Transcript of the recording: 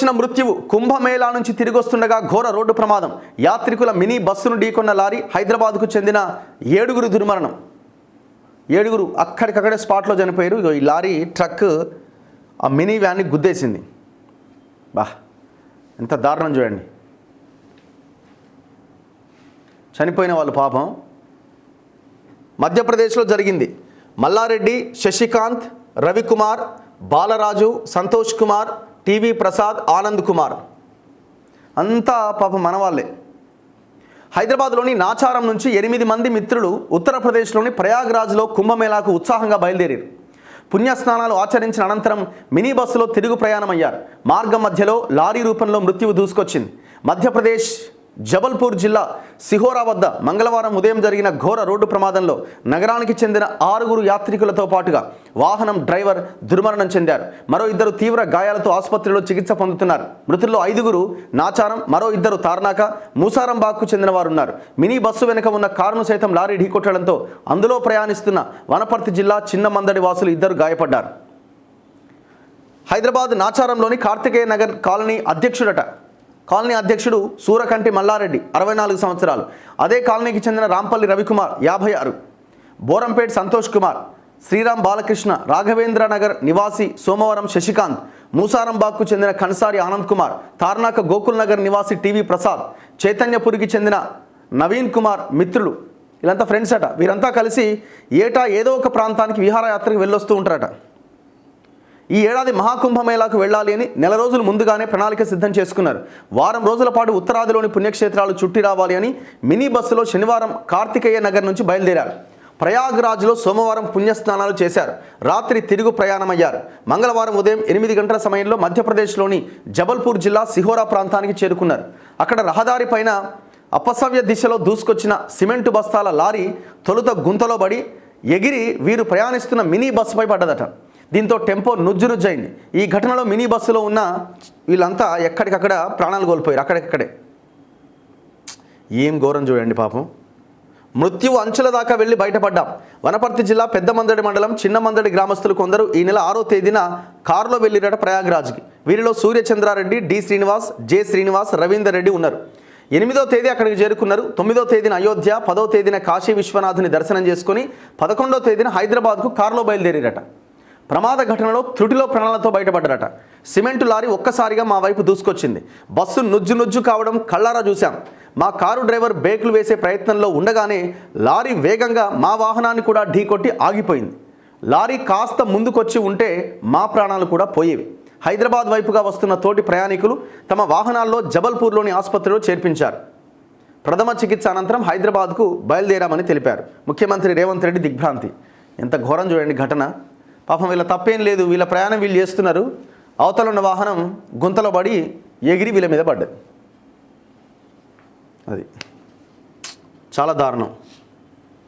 వచ్చిన మృత్యువు. కుంభమేళా నుంచి తిరిగి వస్తుండగా ఘోర రోడ్డు ప్రమాదం. యాత్రికుల మినీ బస్సును ఢీకొన్న లారీ. హైదరాబాద్కు చెందిన 7గురు దుర్మరణం. 7గురు అక్కడికక్కడే స్పాట్లో చనిపోయారు. ఈ లారీ ట్రక్ ఆ మినీ వ్యాన్ని గుద్దేసింది. బా, ఎంత దారుణం చూడండి. చనిపోయిన వాళ్ళు పాపం. మధ్యప్రదేశ్లో జరిగింది. మల్లారెడ్డి, శశికాంత్, రవికుమార్, బాలరాజు, సంతోష్ కుమార్, టీవీ ప్రసాద్, ఆనంద్ కుమార్ అంతా పాపం మనవాళ్ళే. హైదరాబాద్లోని నాచారం నుంచి 8 మంది మిత్రులు ఉత్తరప్రదేశ్లోని ప్రయాగ్రాజ్లో కుంభమేళాకు ఉత్సాహంగా బయలుదేరారు. పుణ్యస్నానాలు ఆచరించిన అనంతరం మినీ బస్సులో తిరుగు ప్రయాణమయ్యారు. మార్గం మధ్యలో లారీ రూపంలో మృత్యువు దూసుకొచ్చింది. మధ్యప్రదేశ్ జబల్పూర్ జిల్లా సిహోరా వద్ద మంగళవారం ఉదయం జరిగిన ఘోర రోడ్డు ప్రమాదంలో నగరానికి చెందిన 6గురు యాత్రికులతో పాటుగా వాహనం డ్రైవర్ దుర్మరణం చెందారు. మరో 2 తీవ్ర గాయాలతో ఆసుపత్రిలో చికిత్స పొందుతున్నారు. మృతుల్లో 5గురు నాచారం, మరో 2 తార్నాక, మూసారంబాగ్కు చెందిన వారు ఉన్నారు. మినీ బస్సు వెనుక ఉన్న కారును సైతం లారీ ఢీకొట్టడంతో అందులో ప్రయాణిస్తున్న వనపర్తి జిల్లా చిన్న మందడి వాసులు 2 గాయపడ్డారు. హైదరాబాద్ నాచారంలోని కార్తికేయ నగర్ కాలనీ అధ్యక్షుడు సూరకంటి మల్లారెడ్డి 64 సంవత్సరాలు. అదే కాలనీకి చెందిన రాంపల్లి రవికుమార్ 56, బోరంపేట్ సంతోష్ కుమార్, శ్రీరామ్ బాలకృష్ణ, రాఘవేంద్ర నగర్ నివాసి సోమవరం శశికాంత్, మూసారంబాగ్కు చెందిన కన్సారి ఆనంద్ కుమార్, తార్నాక గోకుల్ నగర్ నివాసి టీవీ ప్రసాద్, చైతన్యపురికి చెందిన నవీన్ కుమార్ మిత్రులు. వీళ్ళంతా ఫ్రెండ్స్ అట. వీరంతా కలిసి ఏటా ఏదో ఒక ప్రాంతానికి విహారయాత్రకు వెళ్ళొస్తూ ఉంటారట. ఈ ఏడాది మహాకుంభమేళాకు వెళ్ళాలి అని నెల రోజులు ముందుగానే ప్రణాళిక సిద్ధం చేసుకున్నారు. వారం రోజుల పాటు ఉత్తరాదిలోని పుణ్యక్షేత్రాలు చుట్టి రావాలి అని మినీ బస్సులో శనివారం కార్తికేయ నగర్ నుంచి బయలుదేరారు. ప్రయాగ్రాజ్లో సోమవారం పుణ్యస్నానాలు చేశారు. రాత్రి తిరుగు ప్రయాణమయ్యారు. మంగళవారం ఉదయం 8 గంటల సమయంలో మధ్యప్రదేశ్లోని జబల్పూర్ జిల్లా సిహోరా ప్రాంతానికి చేరుకున్నారు. అక్కడ రహదారి పైన అపసవ్య దిశలో దూసుకొచ్చిన సిమెంటు బస్తాల లారీ తొలుత గుంతలో పడి ఎగిరి వీరు ప్రయాణిస్తున్న మినీ బస్సుపై పడ్డదట. దీంతో టెంపో నుజ్జునుజ్జైంది. ఈ ఘటనలో మినీ బస్సులో ఉన్న వీళ్ళంతా ఎక్కడికక్కడ ప్రాణాలు కోల్పోయారు. అక్కడికక్కడే. ఏం ఘోరం చూడండి పాపం. మృత్యువు అంచుల దాకా వెళ్ళి బయటపడ్డాం. వనపర్తి జిల్లా పెద్దమందడి మండలం చిన్నమందడి గ్రామస్తులు కొందరు ఈ నెల 6వ తేదీన కారులో వెళ్ళిరట ప్రయాగ్రాజ్కి. వీరిలో సూర్యచంద్రారెడ్డి, డి శ్రీనివాస్, జె శ్రీనివాస్, రవీందర్ రెడ్డి ఉన్నారు. 8వ తేదీ అక్కడికి చేరుకున్నారు. 9వ తేదీన అయోధ్య, 10వ తేదీన కాశీ విశ్వనాథుని దర్శనం చేసుకుని 11వ తేదీన హైదరాబాద్కు కారులో బయలుదేరిరట. ప్రమాద ఘటనలో త్రుటిలో ప్రాణాలతో బయటపడ్డారట. సిమెంటు లారీ ఒక్కసారిగా మా వైపు దూసుకొచ్చింది. బస్సు నుజ్జు కావడం కళ్ళారా చూశాం. మా కారు డ్రైవర్ బ్రేకులు వేసే ప్రయత్నంలో ఉండగానే లారీ వేగంగా మా వాహనాన్ని కూడా ఢీకొట్టి ఆగిపోయింది. లారీ కాస్త ముందుకొచ్చి ఉంటే మా ప్రాణాలు కూడా పోయేవి. హైదరాబాద్ వైపుగా వస్తున్న తోటి ప్రయాణికులు తమ వాహనాల్లో జబల్పూర్లోని ఆసుపత్రిలో చేర్పించారు. ప్రథమ చికిత్స అనంతరం హైదరాబాద్కు బయలుదేరామని తెలిపారు. ముఖ్యమంత్రి రేవంత్ రెడ్డి దిగ్భ్రాంతి. ఎంత ఘోరం చూడండి ఘటన. పాపం వీళ్ళ తప్పేం లేదు. వీళ్ళ ప్రయాణం వీళ్ళు చేస్తున్నారు. అవతల ఉన్న వాహనం గుంతలో పడి ఎగిరి వీళ్ళ మీద పడ్డది. అది చాలా దారుణం.